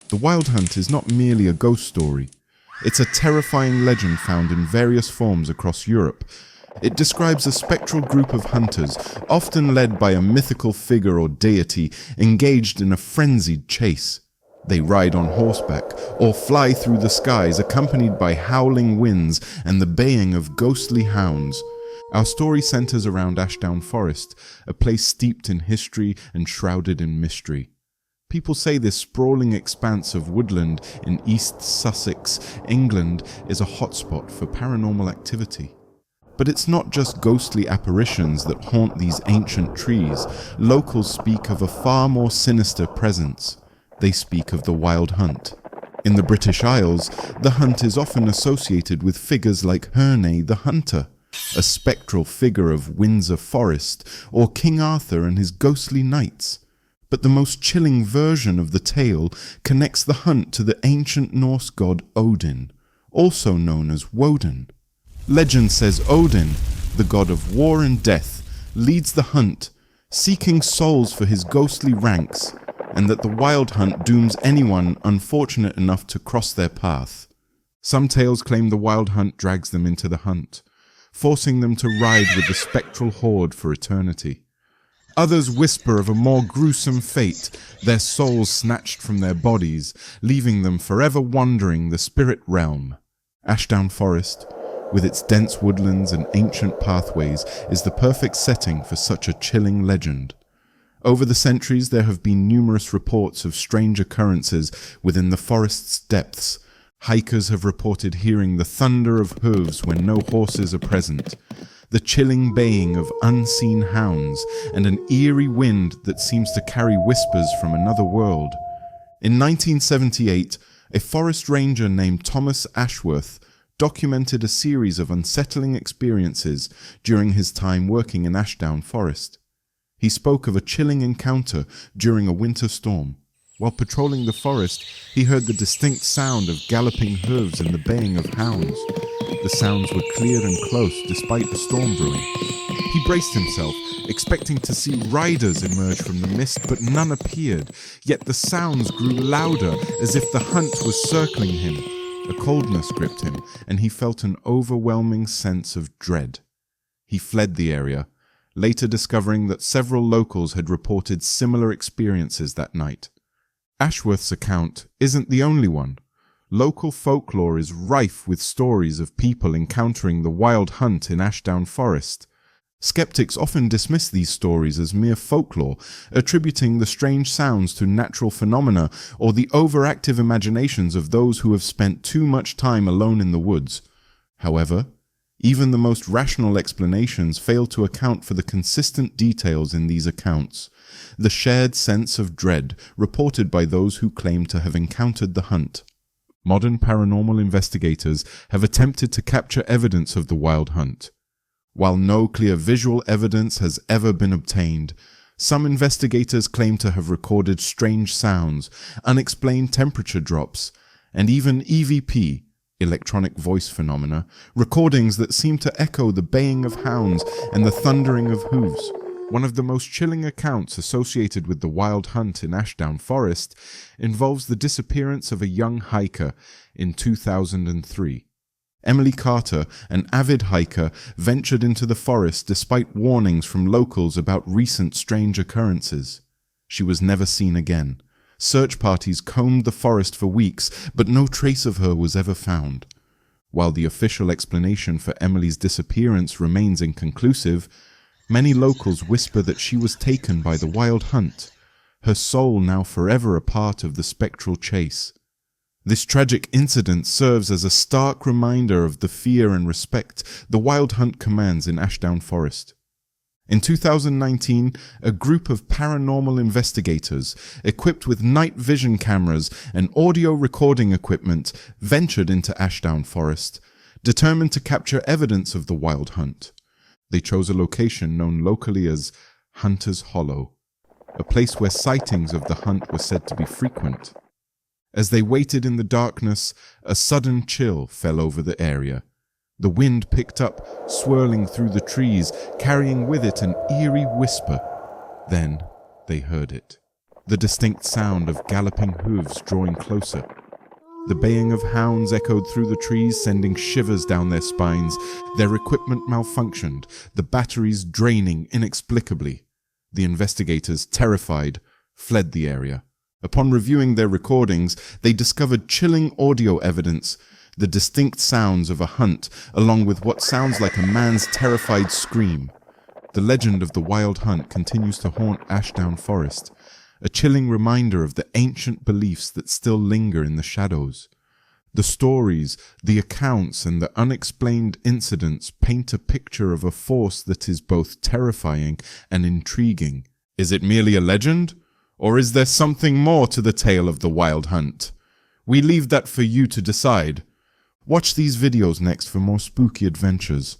The Wild Hunt is not merely a ghost story. It's a terrifying legend found in various forms across Europe. It describes a spectral group of hunters, often led by a mythical figure or deity, engaged in a frenzied chase. They ride on horseback or fly through the skies, accompanied by howling winds and the baying of ghostly hounds. Our story centers around Ashdown Forest, a place steeped in history and shrouded in mystery. People say this sprawling expanse of woodland in East Sussex, England, is a hotspot for paranormal activity. But it's not just ghostly apparitions that haunt these ancient trees. Locals speak of a far more sinister presence. They speak of the Wild Hunt. In the British Isles, the hunt is often associated with figures like Herne the Hunter, a spectral figure of Windsor Forest, or King Arthur and his ghostly knights. But the most chilling version of the tale connects the hunt to the ancient Norse god Odin, also known as Woden. Legend says Odin, the god of war and death, leads the hunt, seeking souls for his ghostly ranks, and that the Wild Hunt dooms anyone unfortunate enough to cross their path. Some tales claim the Wild Hunt drags them into the hunt, forcing them to ride with the spectral horde for eternity. Others whisper of a more gruesome fate, their souls snatched from their bodies, leaving them forever wandering the spirit realm. Ashdown Forest, with its dense woodlands and ancient pathways, is the perfect setting for such a chilling legend. Over the centuries, there have been numerous reports of strange occurrences within the forest's depths. Hikers have reported hearing the thunder of hooves when no horses are present, the chilling baying of unseen hounds, and an eerie wind that seems to carry whispers from another world. In 1978, a forest ranger named Thomas Ashworth documented a series of unsettling experiences during his time working in Ashdown Forest. He spoke of a chilling encounter during a winter storm. While patrolling the forest, he heard the distinct sound of galloping hooves and the baying of hounds. The sounds were clear and close despite the storm brewing. He braced himself, expecting to see riders emerge from the mist, but none appeared, yet the sounds grew louder as if the hunt was circling him. A coldness gripped him, and he felt an overwhelming sense of dread. He fled the area, later discovering that several locals had reported similar experiences that night. Ashworth's account isn't the only one. Local folklore is rife with stories of people encountering the Wild Hunt in Ashdown Forest. Skeptics often dismiss these stories as mere folklore, attributing the strange sounds to natural phenomena or the overactive imaginations of those who have spent too much time alone in the woods. However, even the most rational explanations fail to account for the consistent details in these accounts. The shared sense of dread reported by those who claim to have encountered the hunt. Modern paranormal investigators have attempted to capture evidence of the Wild Hunt. While no clear visual evidence has ever been obtained, some investigators claim to have recorded strange sounds, unexplained temperature drops, and even EVP, electronic voice phenomena, recordings that seem to echo the baying of hounds and the thundering of hooves. One of the most chilling accounts associated with the Wild Hunt in Ashdown Forest involves the disappearance of a young hiker in 2003. Emily Carter, an avid hiker, ventured into the forest despite warnings from locals about recent strange occurrences. She was never seen again. Search parties combed the forest for weeks, but no trace of her was ever found. While the official explanation for Emily's disappearance remains inconclusive, many locals whisper that she was taken by the Wild Hunt, her soul now forever a part of the spectral chase. This tragic incident serves as a stark reminder of the fear and respect the Wild Hunt commands in Ashdown Forest. In 2019, a group of paranormal investigators, equipped with night vision cameras and audio recording equipment, ventured into Ashdown Forest, determined to capture evidence of the Wild Hunt. They chose a location known locally as Hunter's Hollow, a place where sightings of the hunt were said to be frequent. As they waited in the darkness, a sudden chill fell over the area. The wind picked up, swirling through the trees, carrying with it an eerie whisper. Then they heard it. the distinct sound of galloping hooves drawing closer. The baying of hounds echoed through the trees, sending shivers down their spines. Their equipment malfunctioned, the batteries draining inexplicably. The investigators, terrified, fled the area. Upon reviewing their recordings, they discovered chilling audio evidence, the distinct sounds of a hunt, along with what sounds like a man's terrified scream. The legend of the wild hunt continues to haunt Ashdown Forest, a chilling reminder of the ancient beliefs that still linger in the shadows. The stories, the accounts, and the unexplained incidents paint a picture of a force that is both terrifying and intriguing. Is it merely a legend? Or is there something more to the tale of the wild hunt? We leave that for you to decide. Watch these videos next for more spooky adventures.